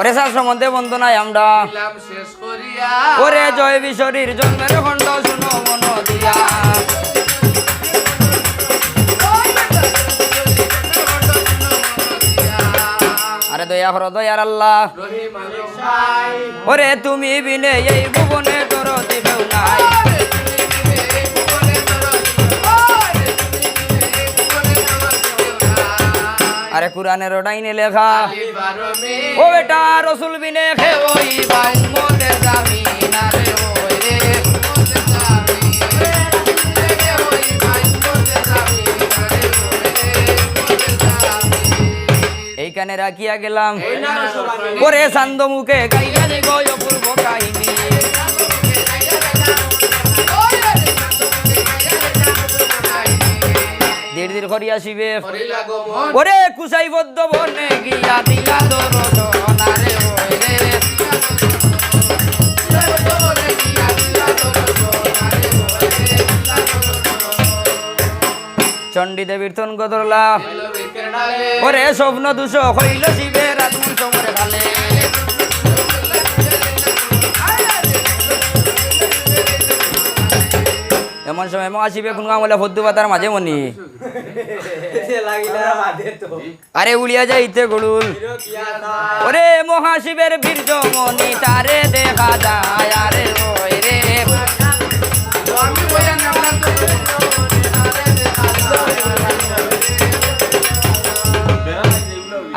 ওরে শাস্ত্র মধ্যে বন্দনায় আমরা শেষ করিয়া ওরে জয় বিশ্বরীর জন্মের খণ্ড শুনো মন দিয়া আরে দয়া করো দয়ার আল্লাহ ওরে তুমি বিনে এই ভুবনে তোর দিবেও নাই আরে কুরআনের ডাইনে লেখা ও বেটা রসুল বিনে খে ওই বাউমতে জামিন আরে ওই রে এইখানে রাখিয়া গেলাম ওরে চান্দ মুখে গাইয়া দেব অপূর্ব কাহিনী ধীর ধীর করিয়া শিবে ওরে কুসাই বদ্ধ বনে গিয়া দিলা দর্শন আরে ওই রে চণ্ডী দেবীর তন গদরলা ওরে স্বপ্ন দুষ হইল শিবের আত্মন সমরে ভালে এমন সময় মহাশিবে কোন আমলে ফদ্দু পাতার মাঝে মনি আরে উড়িয়া যাইতে গড়ুল ওরে মহাশিবের বীর্য মনি তারে দেখা যায় আরে ওই রে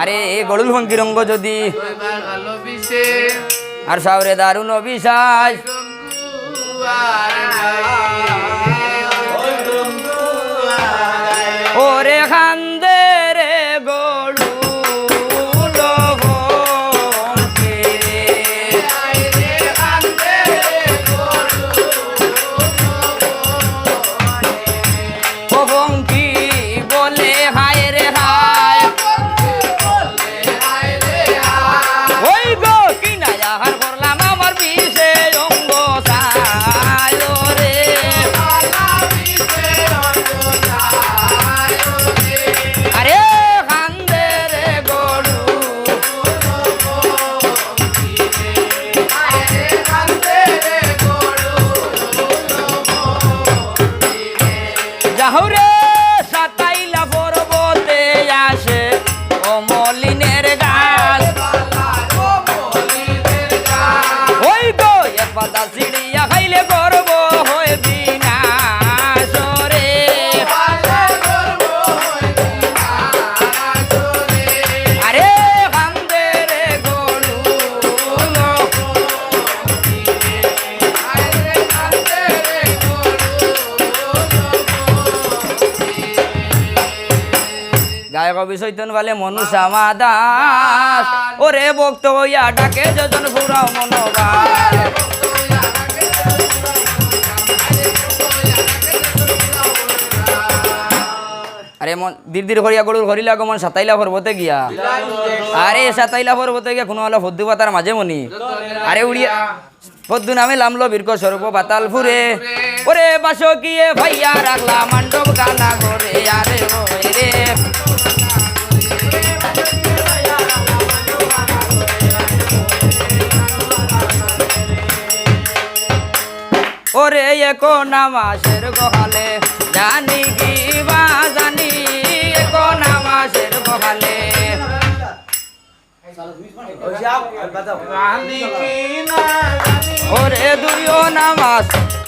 আরে এ গড়ুল ভঙ্গিরঙ্গ যদি আর সাউরে দারুণ অবিশ্বাস ওরে খান্দে রে গড়ু ভঙ্কি বলে হায় রে হায় ওই গো কিনা যাহার করলাম আমার বিষে অঙ্গ সায় রে আরে খান্দে রে গরু যাহরে সাতাইলা পর্বতে আসে অমলিনের গাছ ওই গো এক পাতা সিঁড়িয়া খাইলে গর্ব হয় বিনাশ রে আরে খান্দে রে গরু গায়ক কবি চৈতন্য বলে মনুষা মাদাস ওরে ভক্ত হইয়া ডাকে যজন ফুরাও মনোবাস আরে ধীর ধীর করিয়া গরুর হরিলা গমন সাতাইলা পর্বতে গিয়া আরে সাতাইলা পর্বতে গিয়া কোনো হলো ফদ্দু পাতার মাঝে মনি আরে উড়িয়া ফদ্দু নামে লামলো বীর্ক স্বরূপ পাতাল ফুরে ওরে বাসো গিয়ে ভাইয়া রাখলা মান্ডব গানা করে আরে ওই রে ওরে একো নামাসের গহালে জানি কি বা জানি একো নামাসের গহালে ওরে দুইও নামাজ